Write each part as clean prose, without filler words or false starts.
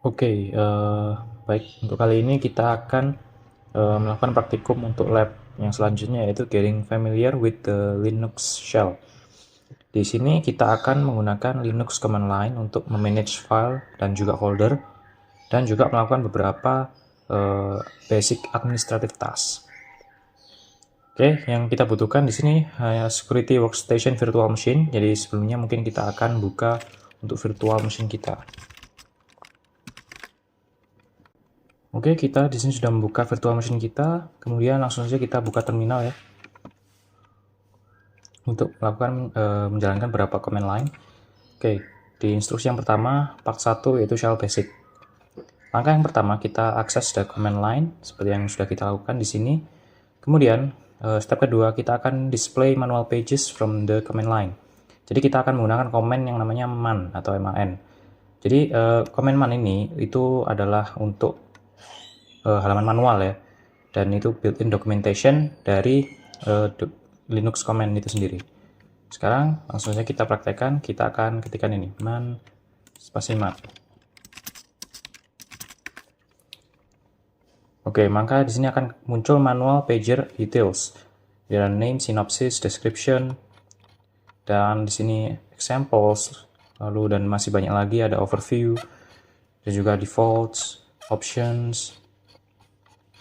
Oke, baik. Untuk kali ini kita akan melakukan praktikum untuk lab yang selanjutnya, yaitu getting familiar with the Linux shell. Di sini kita akan menggunakan Linux command line untuk memanage file dan juga folder, dan juga melakukan beberapa basic administrative task. Oke, yang kita butuhkan di sini hanya security workstation virtual machine. Jadi sebelumnya mungkin kita akan buka untuk virtual machine kita. Oke, kita di sini sudah membuka virtual machine kita. Kemudian langsung saja kita buka terminal ya, untuk melakukan menjalankan beberapa command line. Oke, di instruksi yang pertama, part 1 yaitu shell basic. Langkah yang pertama, kita akses the command line seperti yang sudah kita lakukan di sini. Kemudian, step kedua, kita akan display manual pages from the command line. Jadi kita akan menggunakan command yang namanya man atau man. Jadi command man ini itu adalah untuk halaman manual ya, dan itu built-in documentation dari Linux command itu sendiri. Sekarang langsung saja kita praktekkan. Kita akan ketikkan ini man spasi man. Oke, maka di sini akan muncul manual pager details, ada name, synopsis, description, dan di sini examples, lalu dan masih banyak lagi, ada overview, dan juga defaults, options,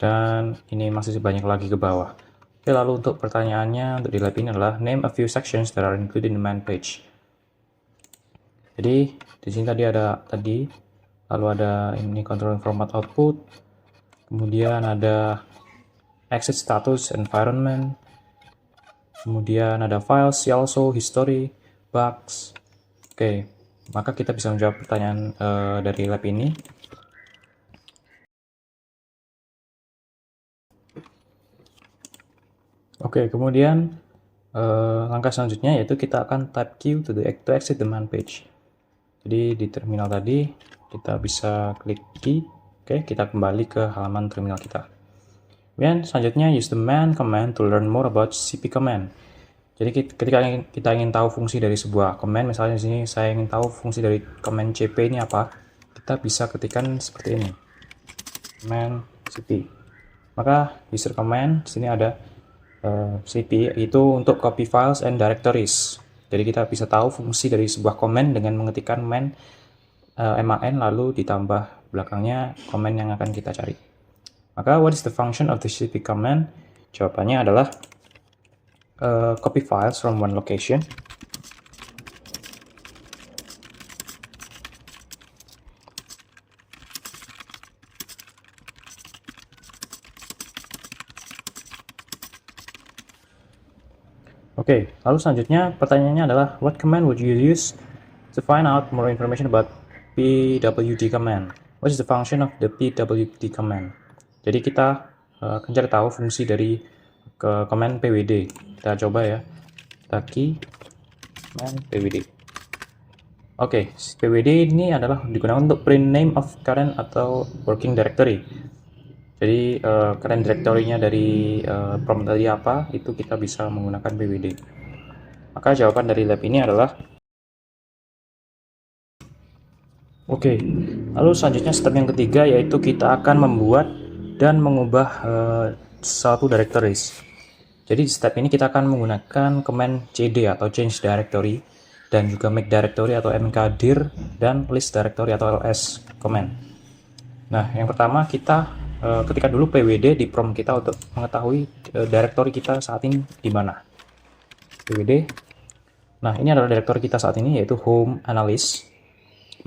dan ini masih banyak lagi ke bawah. Oke, lalu untuk pertanyaannya untuk di lab ini adalah name a few sections that are included in the man page. Jadi di sini tadi ada lalu ada ini control format output, kemudian ada exit status environment, kemudian ada files, also history, bugs. Oke, maka kita bisa menjawab pertanyaan dari lab ini. Oke, kemudian langkah selanjutnya yaitu kita akan type Q to exit the man page. Jadi di terminal tadi kita bisa klik Q. Oke, kita kembali ke halaman terminal kita. Kemudian selanjutnya use the man command to learn more about cp command. Jadi ketika kita ingin tahu fungsi dari sebuah command, misalnya di sini saya ingin tahu fungsi dari command cp ini apa, kita bisa ketikkan seperti ini, command cp. Maka user command di sini ada cp, itu untuk copy files and directories. Jadi kita bisa tahu fungsi dari sebuah command dengan mengetikkan man lalu ditambah belakangnya command yang akan kita cari. Maka what is the function of the cp command? Jawabannya adalah copy files from one location Oke, lalu selanjutnya pertanyaannya adalah what command would you use to find out more information about pwd command? What is the function of the pwd command? Jadi kita akan cari tahu fungsi dari command pwd. Kita coba ya, kita key command pwd. Oke, pwd ini adalah digunakan untuk print name of current atau working directory. Jadi current directory-nya dari prompt tadi apa, itu kita bisa menggunakan pwd. Maka jawaban dari lab ini adalah oke. Lalu selanjutnya step yang ketiga yaitu kita akan membuat dan mengubah satu directories. Jadi di step ini kita akan menggunakan command cd atau change directory, dan juga make directory atau mkdir, dan list directory atau ls command. Nah, yang pertama kita ketikkan dulu pwd di prompt kita untuk mengetahui directory kita saat ini di mana. Pwd. Nah, ini adalah directory kita saat ini yaitu home analyst.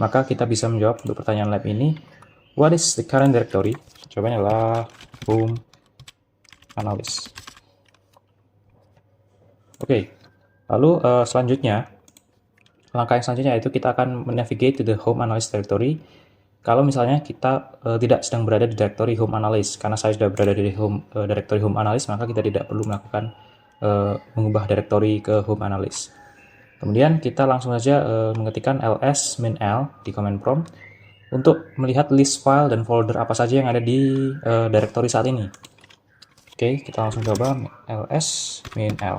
Maka kita bisa menjawab untuk pertanyaan lab ini, what is the current directory? Jawabannya adalah home analyst. Oke. Lalu selanjutnya, langkah yang selanjutnya yaitu kita akan navigate to the home analyst directory. Kalau misalnya kita tidak sedang berada di directory home analyst, karena saya sudah berada di directory home analyst, maka kita tidak perlu melakukan mengubah directory ke home analyst. Kemudian kita langsung saja mengetikkan ls -l di command prompt untuk melihat list file dan folder apa saja yang ada di directory saat ini. Oke, kita langsung coba ls -l.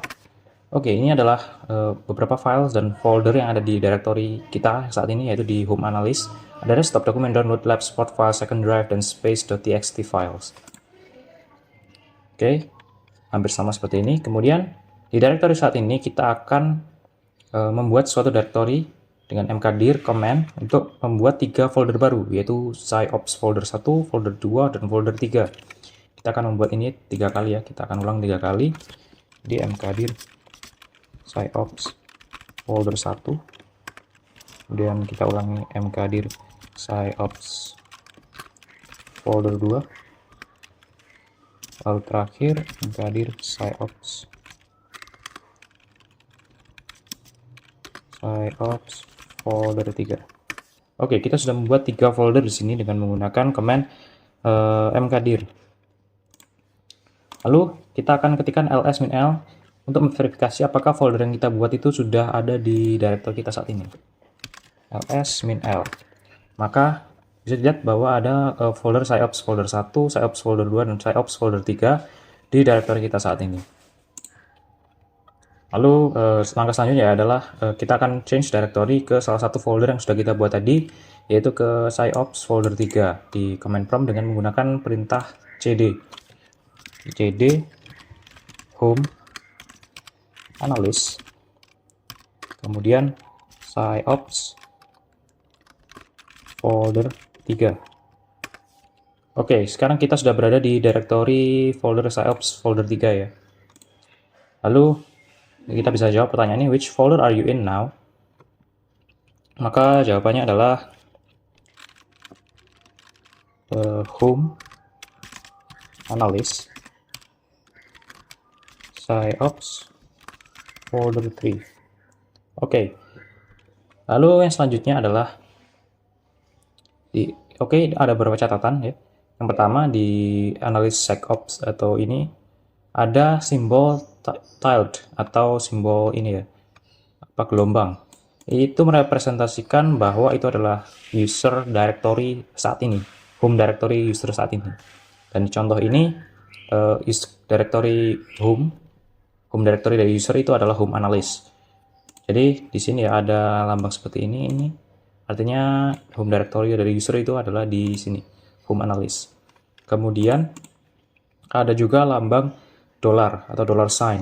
Oke, ini adalah beberapa files dan folder yang ada di directory kita saat ini, yaitu di home analyst. Ada desktop, document, download, lab, support file, second drive, dan space.txt files. Oke, hampir sama seperti ini. Kemudian di directory saat ini kita akan membuat suatu directory dengan mkdir command untuk membuat 3 folder baru, yaitu SciOps folder 1, folder 2, dan folder 3. Kita akan membuat ini 3 kali ya, kita akan ulang 3 kali di mkdir SciOps folder 1, kemudian kita ulangi mkdir SciOps folder 2, lalu terakhir mkdir SciOps folder 3. Oke, kita sudah membuat 3 folder di sini dengan menggunakan command mkdir. Lalu kita akan ketikkan ls-l untuk memverifikasi apakah folder yang kita buat itu sudah ada di directory kita saat ini. ls-l. Maka bisa dilihat bahwa ada folder SciOps folder 1, SciOps folder 2, dan SciOps folder 3 di directory kita saat ini. Lalu langkah selanjutnya adalah kita akan change directory ke salah satu folder yang sudah kita buat tadi, yaitu ke SciOps folder 3 di command prompt dengan menggunakan perintah cd home analyst, kemudian SciOps folder 3. Oke, sekarang kita sudah berada di directory folder SciOps folder 3 ya. Lalu kita bisa jawab pertanyaan ini, which folder are you in now? Maka jawabannya adalah home analyst SciOps folder 3. Oke. Lalu yang selanjutnya adalah ada beberapa catatan ya. Yang pertama di analyst SecOps atau ini ada simbol tilde atau simbol ini ya, gelombang. Itu merepresentasikan bahwa itu adalah user directory saat ini, home directory user saat ini. Dan di contoh ini directory home directory dari user itu adalah home analyst. Jadi di sini ya ada lambang seperti ini artinya home directory dari user itu adalah di sini, home analyst. Kemudian ada juga lambang dolar atau dollar sign,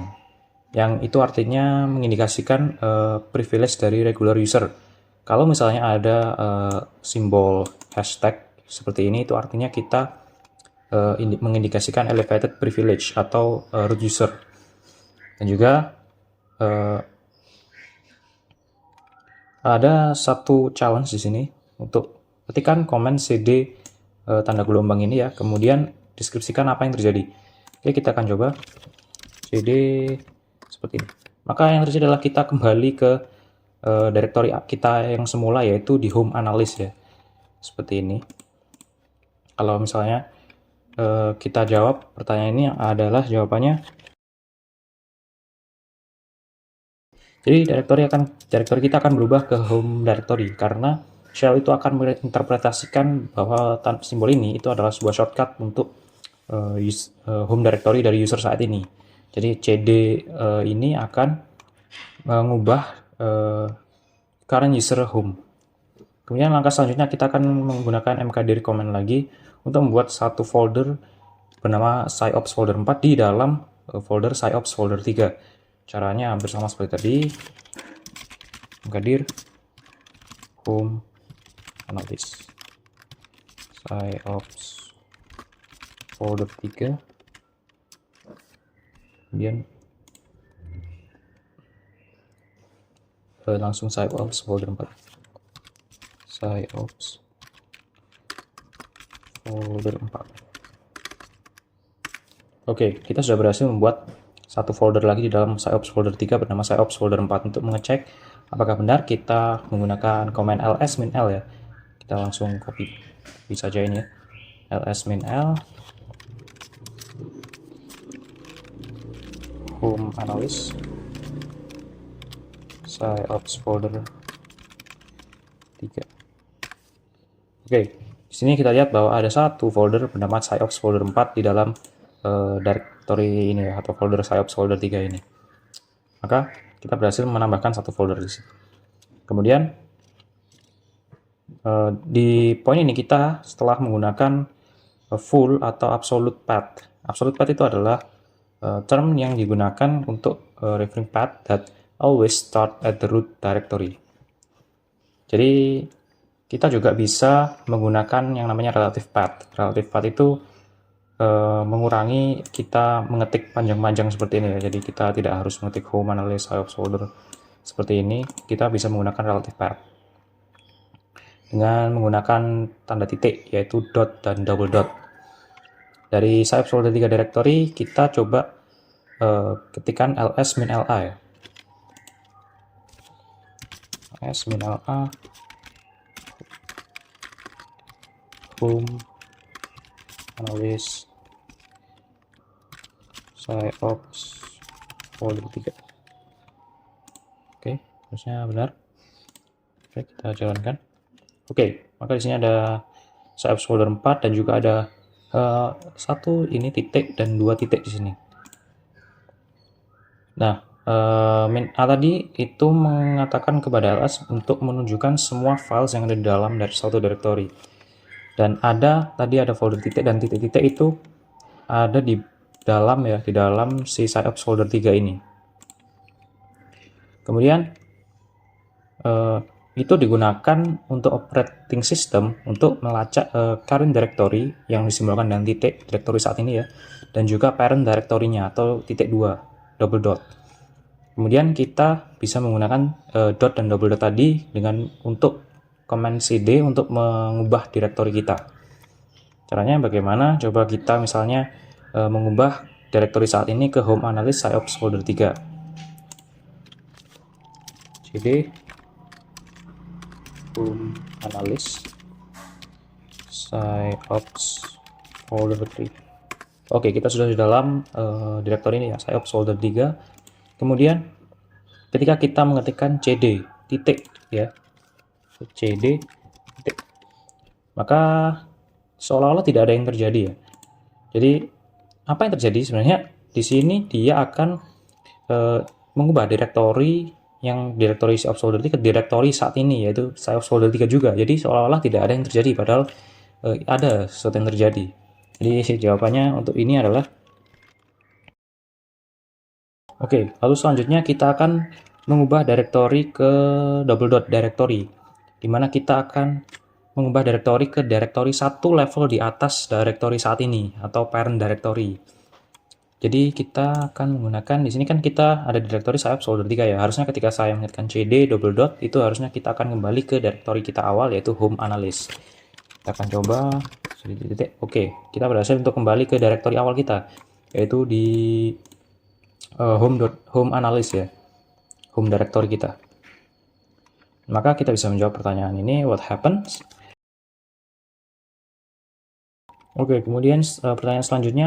yang itu artinya mengindikasikan privilege dari regular user. Kalau misalnya ada simbol hashtag seperti ini, itu artinya kita mengindikasikan elevated privilege atau root user. Dan juga ada satu challenge di sini untuk ketikkan komen cd tanda gelombang ini ya, kemudian deskripsikan apa yang terjadi. Oke, kita akan coba cd seperti ini. Maka yang terjadi adalah kita kembali ke directory kita yang semula, yaitu di home analyst ya, seperti ini. Kalau misalnya kita jawab pertanyaan ini adalah jawabannya. Jadi directory kita akan berubah ke home directory karena shell itu akan menginterpretasikan bahwa simbol ini itu adalah sebuah shortcut untuk home directory dari user saat ini. Jadi cd ini akan mengubah current user home. Kemudian langkah selanjutnya kita akan menggunakan mkdir command lagi untuk membuat satu folder bernama SciOps folder 4 di dalam folder SciOps folder 3. Caranya hampir sama seperti tadi. mkdir home analyst SciOps folder 3, kemudian langsung SciOps folder 4, SciOps folder 4. Oke, kita sudah berhasil membuat satu folder lagi di dalam SciOps folder 3 bernama SciOps folder 4. Untuk mengecek apakah benar, kita menggunakan command ls-l ya. Kita langsung copy saja ini ya. ls-l home analyst SciOps folder 3. Oke, di sini kita lihat bahwa ada satu folder bernama SciOps folder 4 di dalam directory ini ya, atau folder SciOps folder 3 ini. Maka kita berhasil menambahkan satu folder di sini. Kemudian di poin ini kita setelah menggunakan full atau absolute path. Absolute path itu adalah term yang digunakan untuk referring path that always start at the root directory. Jadi kita juga bisa menggunakan yang namanya relative path. Relative path itu mengurangi kita mengetik panjang-panjang seperti ini ya. Jadi kita tidak harus mengetik home, analyst, IOPS folder seperti ini. Kita bisa menggunakan relative path dengan menggunakan tanda titik, yaitu dot dan double dot. Dari IOPS folder 3 directory kita coba ketikkan ls min la ya. ls min la home analyst IOPS folder 3. Oke, harusnya benar. Oke, kita jalankan. Oke, maka di sini ada IOPS folder 4 dan juga ada satu ini titik dan dua titik di sini. Nah, min a tadi itu mengatakan kepada ls untuk menunjukkan semua files yang ada di dalam dari satu directory. Dan tadi ada folder titik dan titik-titik itu ada di dalam ya, di dalam si IOPS folder 3 ini. Kemudian itu digunakan untuk operating system untuk melacak current directory yang disimbolkan dengan titik directory saat ini ya, dan juga parent directory-nya atau titik 2 double dot. Kemudian kita bisa menggunakan dot dan double dot tadi dengan untuk command cd untuk mengubah directory kita. Caranya bagaimana? Coba kita misalnya mengubah directory saat ini ke home analyst IOPS folder 3. cd home analyst IOPS folder 3. Oke, kita sudah di dalam directory ini ya, IOPS folder 3. Kemudian ketika kita mengetikkan cd titik ya, cd titik, maka seolah-olah tidak ada yang terjadi ya. Jadi apa yang terjadi sebenarnya di sini, dia akan mengubah directory IOPS folder 3 ke directory saat ini, yaitu IOPS folder 3 juga. Jadi seolah-olah tidak ada yang terjadi, padahal ada sesuatu yang terjadi. Jadi jawabannya untuk ini adalah oke. Lalu selanjutnya kita akan mengubah directory ke double dot directory, dimana kita akan mengubah directory ke directory satu level di atas directory saat ini atau parent directory. Jadi kita akan menggunakan di sini, kan kita ada di directory IOPS folder 3 ya. Harusnya ketika saya mengetikkan cd double dot itu harusnya kita akan kembali ke directory kita awal, yaitu home analyst. Kita akan coba oke, kita berhasil untuk kembali ke directory awal kita, yaitu di home analyst ya, home directory kita. Maka kita bisa menjawab pertanyaan ini, what happens? Oke, kemudian pertanyaan selanjutnya,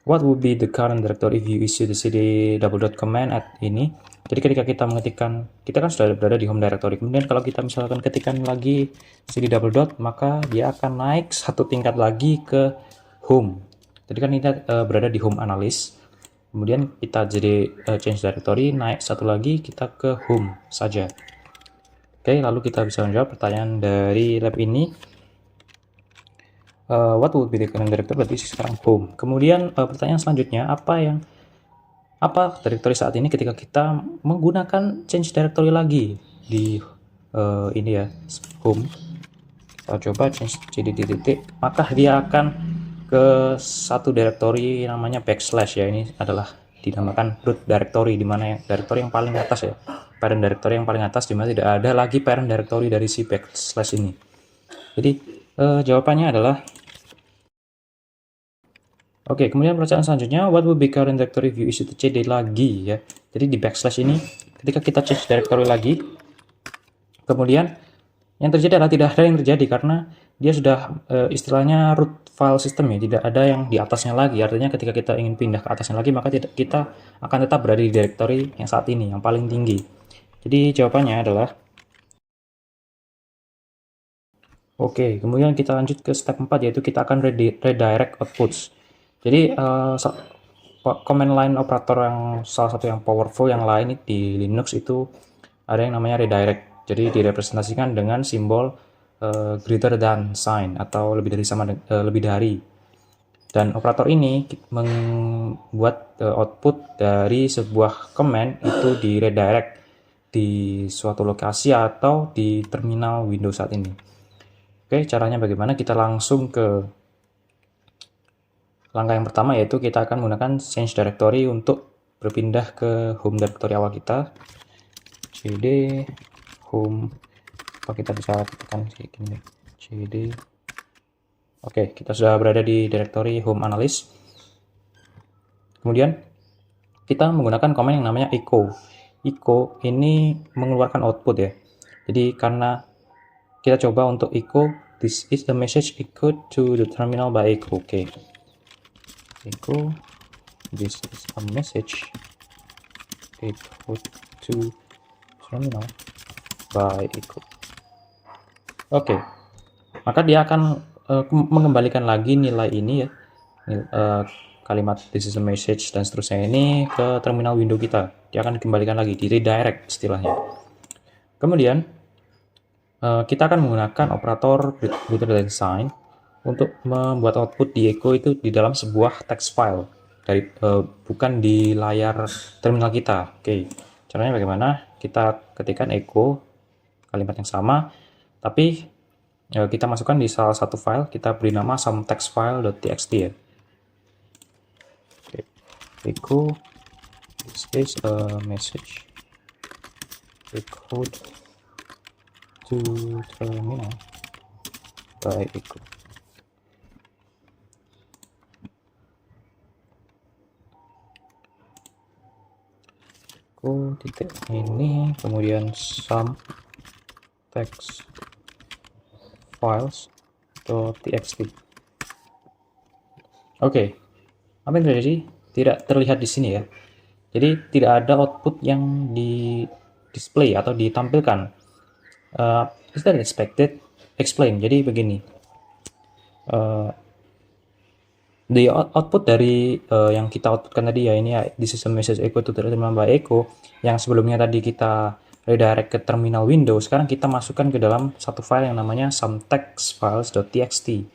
what would be the current directory if you issue the cd double dot command at ini? Jadi ketika kita mengetikkan, kita kan sudah berada di home directory. Kemudian kalau kita misalkan ketikkan lagi cd double dot, maka dia akan naik satu tingkat lagi ke home. Jadi kan kita berada di home analyst. Kemudian kita jadi change directory, naik satu lagi kita ke home saja. Oke, lalu kita bisa menjawab pertanyaan dari lab ini. What would be the current directory? Berarti sekarang home. Kemudian pertanyaan selanjutnya, apa directory saat ini ketika kita menggunakan change directory lagi di ini ya, home. Kita coba change cd titik, maka dia akan ke satu directory namanya backslash ya. Ini adalah dinamakan root directory, di mana yang directory yang paling atas ya, parent directory yang paling atas, di mana tidak ada lagi parent directory dari si backslash ini. Jadi jawabannya adalah oke. Kemudian pertanyaan selanjutnya, what would be current directory if you issue cd lagi ya. Jadi di backslash ini ketika kita change directory lagi, kemudian yang terjadi adalah tidak ada yang terjadi karena dia sudah istilahnya root file system ya, tidak ada yang di atasnya lagi. Artinya ketika kita ingin pindah ke atasnya lagi, maka kita akan tetap berada di directory yang saat ini, yang paling tinggi. Jadi jawabannya adalah oke. Kemudian kita lanjut ke step 4, yaitu kita akan redirect outputs. Jadi command line operator yang salah satu yang powerful yang lain di Linux itu ada yang namanya redirect. Jadi direpresentasikan dengan simbol greater than sign atau lebih dari lebih dari. Dan operator ini membuat output dari sebuah command itu di redirect di suatu lokasi atau di terminal Windows saat ini. Oke, caranya bagaimana? Kita langsung ke langkah yang pertama, yaitu kita akan menggunakan change directory untuk berpindah ke home directory awal kita. cd home, atau kita bisa tekan kayak gini, cd. Oke, kita sudah berada di directory home analyst. Kemudian kita menggunakan command yang namanya echo. Echo ini mengeluarkan output ya. Jadi karena kita coba untuk echo, this is the message echoed to the terminal by echo. Oke. Echo, this is a message echoed to terminal by echo. Oke. Maka dia akan mengembalikan lagi nilai ini ya. Kalimat this is a message dan seterusnya ini ke terminal window kita. Dia akan kembalikan lagi, di redirect istilahnya. Kemudian kita akan menggunakan operator greater than sign untuk membuat output di echo itu di dalam sebuah text file dari bukan di layar terminal kita. Oke, caranya bagaimana? Kita ketikkan echo kalimat yang sama, tapi kita masukkan di salah satu file, kita beri nama sometextfile.txt ya. Okay. Echo, this is a message echoed to terminal by echo. Echo titik ini, kemudian some text files.txt. Oke, apa yang terjadi? Tidak terlihat di sini ya. Jadi tidak ada output yang di display atau ditampilkan. Is that expected? Explain. Jadi begini. The output dari yang kita outputkan tadi ya, ini ya, this is a message echo to terminal by echo, yang sebelumnya tadi kita redirect ke terminal Windows, sekarang kita masukkan ke dalam satu file yang namanya sometextfiles.txt.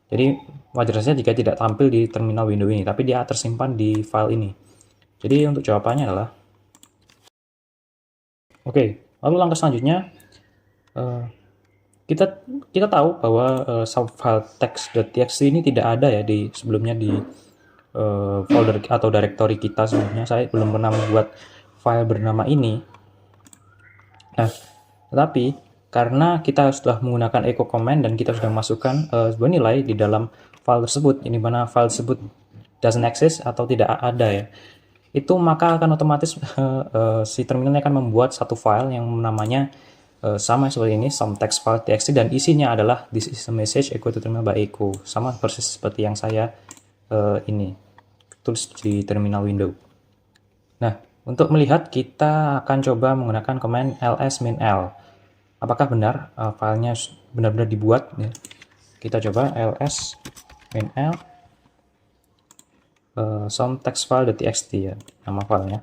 Jadi wajar saja jika tidak tampil di terminal Windows ini, tapi dia tersimpan di file ini. Jadi untuk jawabannya adalah oke. Lalu langkah selanjutnya kita tahu bahwa subfile text.txt ini tidak ada ya di sebelumnya di folder atau directory kita sebelumnya. Saya belum pernah membuat file bernama ini. Nah, tetapi karena kita sudah menggunakan echo command dan kita sudah masukkan sebuah nilai di dalam file tersebut, ini mana file tersebut doesn't exist atau tidak ada ya, itu maka akan otomatis si terminalnya akan membuat satu file yang namanya sama seperti ini, sometextfile.txt, dan isinya adalah this is a message echo to terminal by echo, sama persis seperti yang saya ini tulis di terminal window. Nah, untuk melihat kita akan coba menggunakan command ls-l. Apakah benar filenya benar-benar dibuat ya? Kita coba ls-l sometextfile.txt ya, nama filenya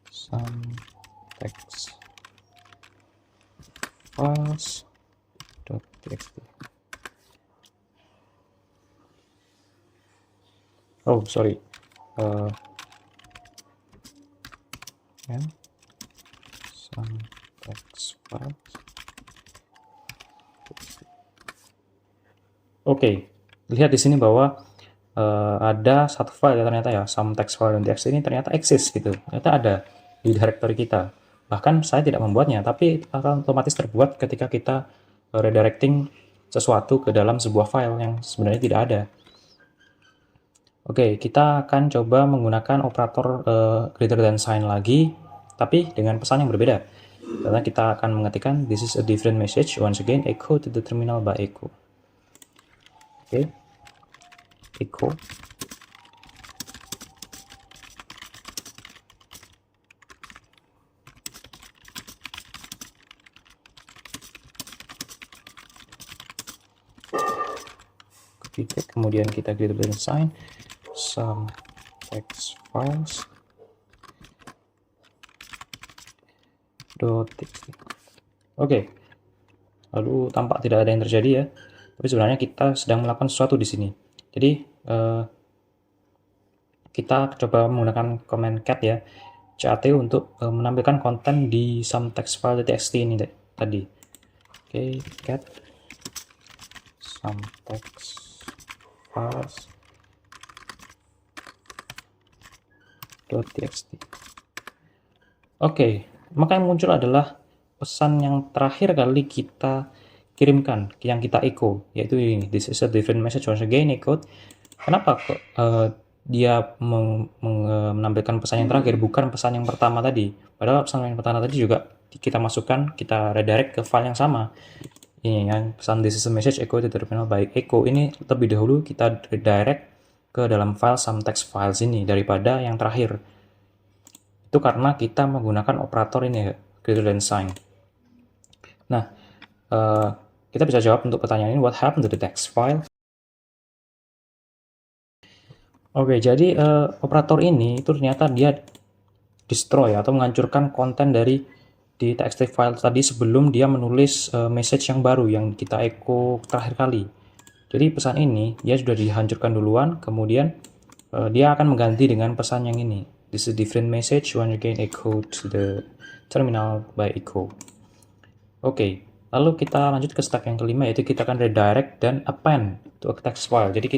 sometextfiles.txt. Oh sorry, sometextfiles. Oke, lihat di sini bahwa ada satu file ya, ternyata ya, sometextfile.txt ini ternyata eksis gitu, ternyata ada di directory kita. Bahkan saya tidak membuatnya, tapi akan otomatis terbuat ketika kita redirecting sesuatu ke dalam sebuah file yang sebenarnya tidak ada. Oke, kita akan coba menggunakan operator greater than sign lagi, tapi dengan pesan yang berbeda. Karena kita akan mengetikkan this is a different message, once again echo to the terminal by echo. Oke, echo. Kemudian kita greater than sign some text files .txt. Oke. Lalu tampak tidak ada yang terjadi ya. Tapi sebenarnya kita sedang melakukan sesuatu di sini. Jadi kita coba menggunakan command cat ya, cat untuk menampilkan konten di some text file .txt ini tadi. Oke, cat some text files .txt. Oke, maka yang muncul adalah pesan yang terakhir kali kita kirimkan, yang kita echo, yaitu ini, this is a different message once again echoed. Kenapa kok dia menampilkan pesan yang terakhir, bukan pesan yang pertama tadi? Padahal pesan yang pertama tadi juga kita masukkan, kita redirect ke file yang sama. Ini yang pesan this is a message echo to the terminal by echo, ini lebih dahulu kita redirect ke dalam file some text files ini daripada yang terakhir. Itu karena kita menggunakan operator ini ya, greater than sign. Nah, kita bisa jawab untuk pertanyaan ini, what happened to the text file? Oke, jadi operator ini itu ternyata dia destroy atau menghancurkan konten dari di txt file tadi sebelum dia menulis message yang baru yang kita echo terakhir kali. Jadi pesan ini dia sudah dihancurkan duluan, kemudian dia akan mengganti dengan pesan yang ini. This is a different message when again echo to the terminal by echo. Oke, lalu kita lanjut ke step yang kelima, yaitu kita akan redirect dan append to a text file. Jadi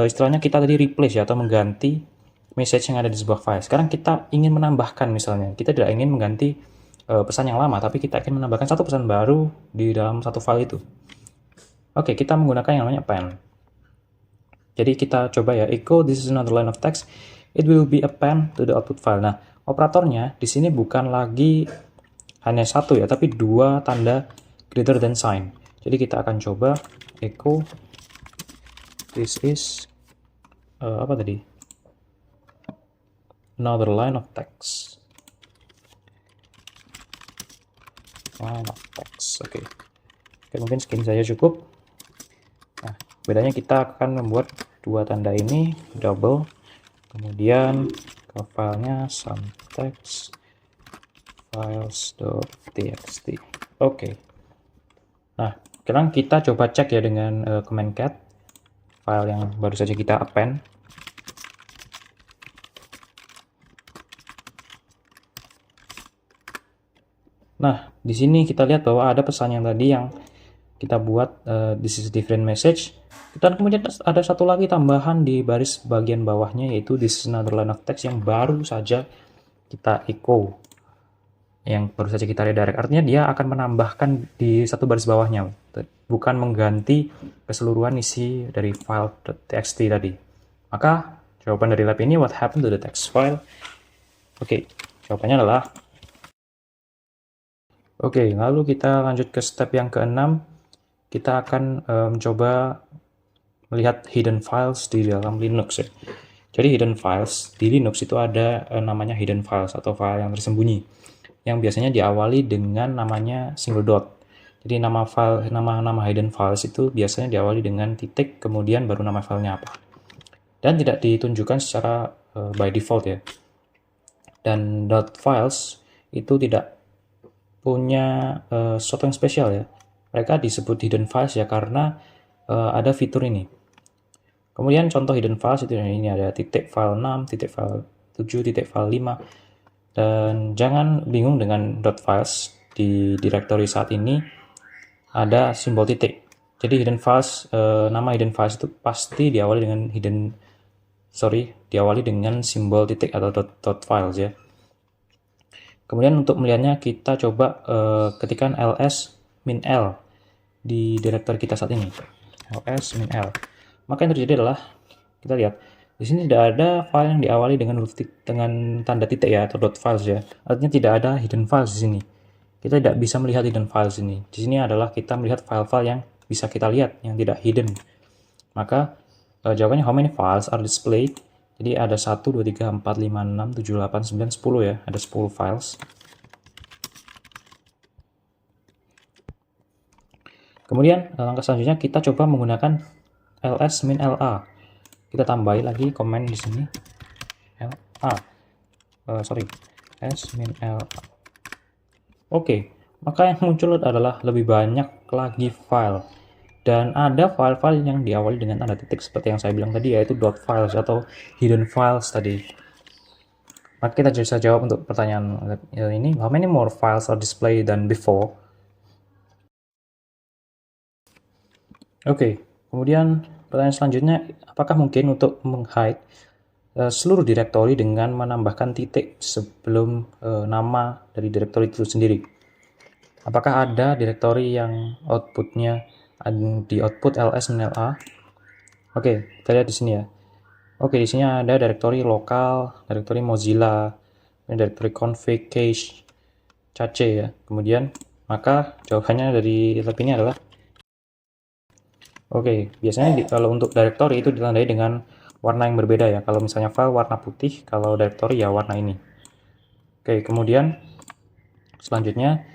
istilahnya kita tadi replace ya, atau mengganti message yang ada di sebuah file. Sekarang kita ingin menambahkan, misalnya kita tidak ingin mengganti pesan yang lama, tapi kita ingin menambahkan satu pesan baru di dalam satu file itu. Oke, kita menggunakan yang namanya append. Jadi kita coba ya, echo this is another line of text, it will be append to the output file. Nah, operatornya di sini bukan lagi hanya satu ya, tapi dua tanda greater than sign. Jadi kita akan coba echo this is apa tadi? Another line of text. Line of text. Oke, mungkin segini saja cukup. Nah, bedanya kita akan membuat dua tanda ini double, kemudian ke filenya some text files.txt. Oke. Nah, sekarang kita coba cek ya dengan command cat file yang baru saja kita append. Nah, di sini kita lihat bahwa ada pesan yang tadi yang kita buat this is a different message. Dan kemudian ada satu lagi tambahan di baris bagian bawahnya, yaitu this is another line of text yang baru saja kita echo, yang baru saja kita redirect. Artinya dia akan menambahkan di satu baris bawahnya, bukan mengganti keseluruhan isi dari file .txt tadi. Maka jawaban dari lab ini, what happened to the text file? Oke, jawabannya adalah oke, lalu kita lanjut ke step yang keenam. Kita akan mencoba melihat hidden files di dalam Linux ya. Jadi hidden files di Linux itu ada namanya hidden files atau file yang tersembunyi, yang biasanya diawali dengan namanya single dot. Jadi nama hidden files itu biasanya diawali dengan titik, kemudian baru nama filenya apa. Dan tidak ditunjukkan secara by default ya. Dan dot files itu tidak punya sesuatu yang spesial ya. Mereka disebut hidden files ya karena ada fitur ini. Kemudian contoh hidden files itu ini ada titik file 6, titik file 7, titik file 5. Dan jangan bingung dengan dot files, di directory saat ini ada simbol titik. Jadi hidden files, nama hidden files itu pasti diawali dengan simbol titik atau dot files ya. Kemudian untuk melihatnya kita coba ketikkan ls -l di directory kita saat ini. ls -l. Maka yang terjadi adalah kita lihat di sini tidak ada file yang diawali dengan tanda titik ya atau dot files ya. Artinya tidak ada hidden files di sini. Kita tidak bisa melihat hidden files ini. Di sini adalah kita melihat file-file yang bisa kita lihat, yang tidak hidden. Maka jawabannya how many files are displayed? Jadi ada 1, 2, 3, 4, 5, 6, 7, 8, 9, 10 ya. Ada 10 files. Kemudian langkah selanjutnya kita coba menggunakan ls -la. kita tambahin lagi komen di sini s-l. Oke, maka yang muncul adalah lebih banyak lagi file, dan ada file-file yang diawali dengan tanda titik seperti yang saya bilang tadi, yaitu .files atau hidden files tadi. Maka kita bisa jawab untuk pertanyaan ini, how many more files are displayed than before? Oke, kemudian pertanyaan selanjutnya, apakah mungkin untuk menghide seluruh direktori dengan menambahkan titik sebelum nama dari direktori itu sendiri? Apakah ada direktori yang outputnya di output ls-a? Oke, kita lihat di sini ya. Oke, di sini ada direktori lokal, direktori Mozilla, direktori config, cache, cache ya. Kemudian, maka jawabannya dari lab ini adalah oke, biasanya kalau untuk direktori itu ditandai dengan warna yang berbeda ya. Kalau misalnya file warna putih, kalau direktori ya warna ini. Oke, kemudian selanjutnya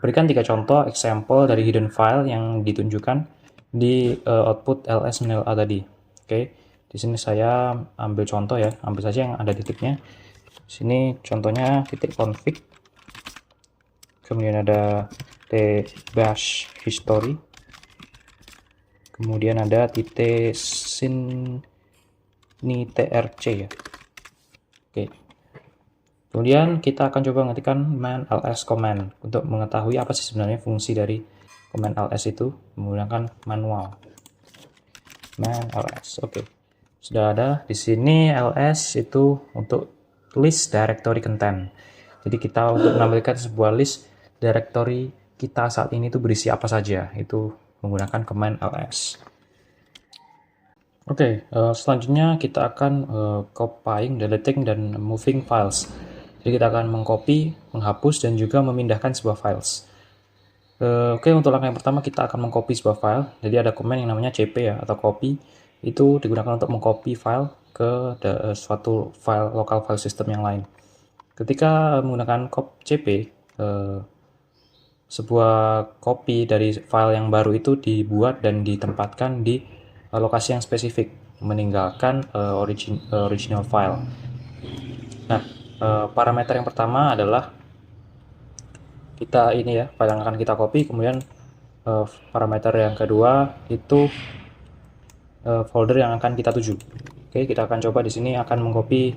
berikan 3 contoh example dari hidden file yang ditunjukkan di output ls-a tadi. Oke, di sini saya ambil contoh ya, ambil saja yang ada titiknya. Di sini contohnya titik config, kemudian ada bash history, kemudian ada titik sini trc ya. Oke. Kemudian kita akan coba mengetikkan man ls command untuk mengetahui apa sih sebenarnya fungsi dari command ls itu menggunakan manual. Man ls. Oke. Sudah ada di sini ls itu untuk list directory content. Jadi kita untuk menampilkan sebuah list directory kita saat ini itu berisi apa saja, itu menggunakan command ls. Oke, selanjutnya kita akan copying, deleting, dan moving files. Jadi kita akan mengcopy, menghapus, dan juga memindahkan sebuah files. Oke, untuk langkah yang pertama kita akan mengcopy sebuah file. Jadi ada command yang namanya cp ya, atau copy. Itu digunakan untuk mengcopy file ke suatu file local file system yang lain. Ketika menggunakan cp, sebuah copy dari file yang baru itu dibuat dan ditempatkan di lokasi yang spesifik, meninggalkan original file. Nah, parameter yang pertama adalah kita ini ya, file yang akan kita copy. Kemudian parameter yang kedua itu folder yang akan kita tuju. Oke, kita akan coba di sini akan mengcopy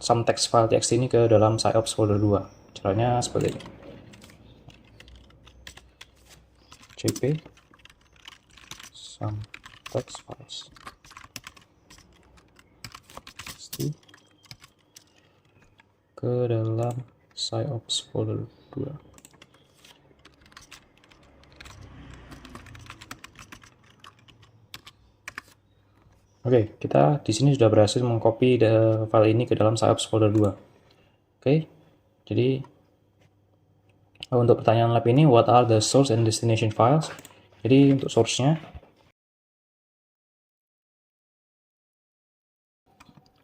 some text file txt ini ke dalam sciops folder 2. Caranya seperti ini. cp some text files txt ke dalam sciops folder 2. Oke, kita di sini sudah berhasil mengcopy file ini ke dalam sciops folder 2. Oke, jadi untuk pertanyaan lab ini, what are the source and destination files? Jadi untuk source-nya,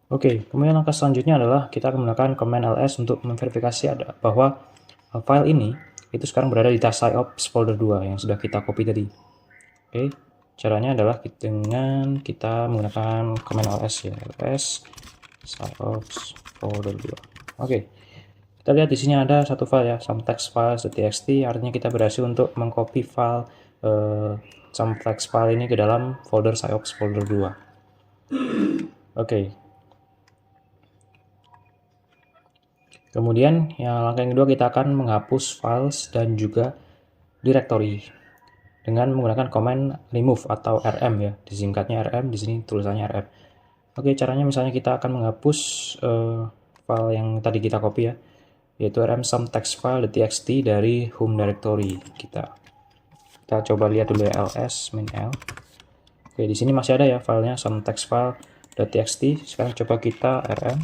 oke, kemudian langkah selanjutnya adalah kita akan menggunakan command ls untuk memverifikasi bahwa file ini itu sekarang berada di sciops folder 2 yang sudah kita copy tadi. Oke, caranya adalah dengan kita menggunakan command ls ya, ls sciops folder 2. Oke, kita lihat di sini ada satu file ya, some text files.txt, artinya kita berhasil untuk mengcopy file some text file ini ke dalam folder sciops folder 2. Oke. Kemudian yang langkah yang kedua kita akan menghapus files dan juga directory dengan menggunakan command remove atau rm ya, disingkatnya rm, di sini tulisannya rm. Oke, caranya misalnya kita akan menghapus file yang tadi kita copy ya, yaitu rm some text file.txt dari home directory kita. Kita coba lihat dulu ya, ls min l. Oke, di sini masih ada ya filenya some text file.txt. Sekarang coba kita rm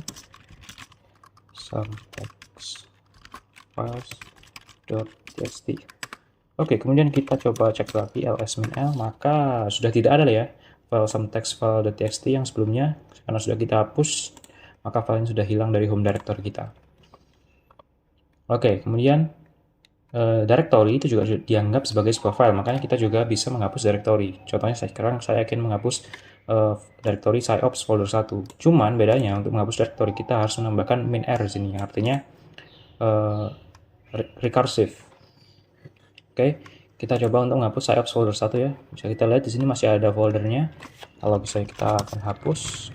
some text files.txt. Oke, kemudian kita coba cek lagi ls min l, maka sudah tidak ada ya file some text file.txt yang sebelumnya, karena sudah kita hapus, maka filenya sudah hilang dari home directory kita. Oke, kemudian directory itu juga dianggap sebagai sebuah file, makanya kita juga bisa menghapus directory. Contohnya sekarang saya ingin menghapus directory sciops folder 1. Cuman bedanya untuk menghapus directory kita harus menambahkan -r di sini, artinya recursive. Oke, kita coba untuk menghapus sciops folder 1 ya. Bisa kita lihat di sini masih ada foldernya. Kalau bisa kita akan hapus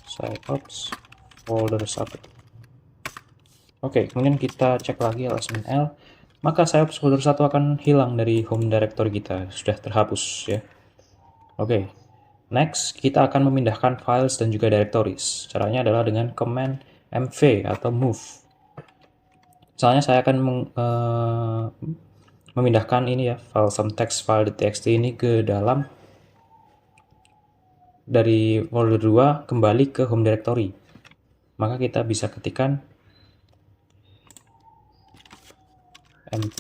sciops folder 1. Oke, kemudian kita cek lagi ls-l, maka sciops folder 1 akan hilang dari home directory kita, sudah terhapus ya. Oke, next kita akan memindahkan files dan juga directories. Caranya adalah dengan command mv atau move. Misalnya saya akan memindahkan ini ya, file sometext file.txt ini ke dalam dari folder 2 kembali ke home directory. Maka kita bisa ketikkan mv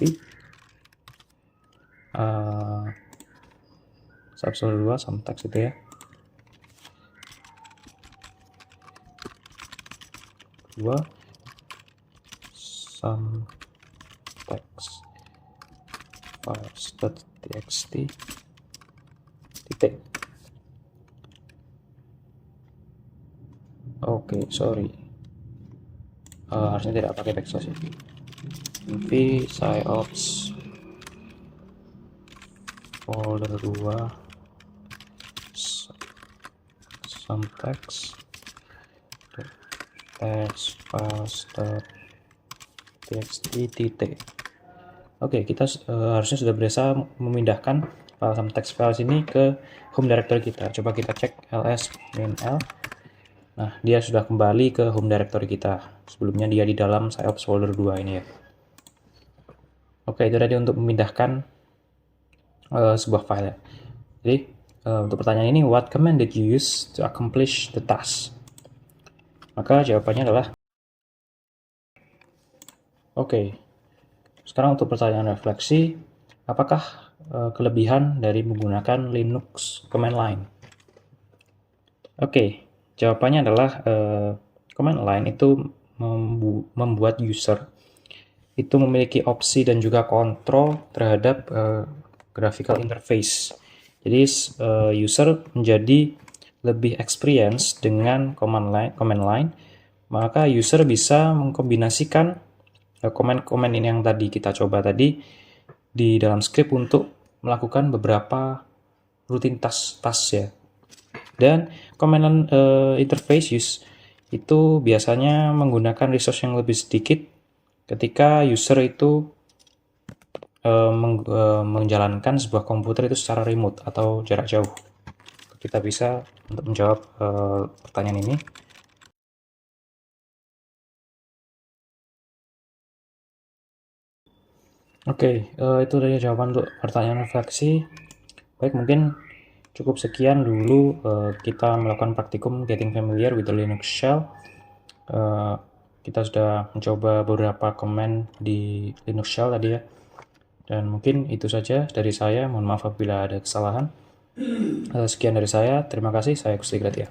folder 2 sometext itu ya. 2 sometext files.txt titik. Oke, sorry. Harusnya tidak pakai backslash ya. mv sciops folder 2 sometext text files.txt titik. Oke, kita harusnya sudah bisa memindahkan file sometext files ini ke home directory kita. Coba kita cek ls-l. Nah, dia sudah kembali ke home directory kita. Sebelumnya dia di dalam sciops folder 2 ini ya. Oke, itu tadi untuk memindahkan sebuah file ya. Jadi, untuk pertanyaan ini, what command did you use to accomplish the task? Maka jawabannya adalah oke. Sekarang untuk pertanyaan refleksi, apakah kelebihan dari menggunakan Linux command line? Oke, jawabannya adalah command line itu membuat user itu memiliki opsi dan juga kontrol terhadap graphical interface. Jadi user menjadi lebih experience dengan command line, maka user bisa mengkombinasikan komen-komen ini yang tadi kita coba tadi di dalam script untuk melakukan beberapa rutinitas task ya. Dan command interface itu biasanya menggunakan resource yang lebih sedikit ketika user itu menjalankan sebuah komputer itu secara remote atau jarak jauh. Kita bisa untuk menjawab pertanyaan ini. Oke, itu dari jawaban untuk pertanyaan refleksi. Baik, mungkin cukup sekian dulu kita melakukan praktikum Getting Familiar with the Linux Shell. Kita sudah mencoba beberapa command di Linux Shell tadi ya. Dan mungkin itu saja dari saya. Mohon maaf apabila ada kesalahan. Sekian dari saya. Terima kasih. Saya Gusti Gratia.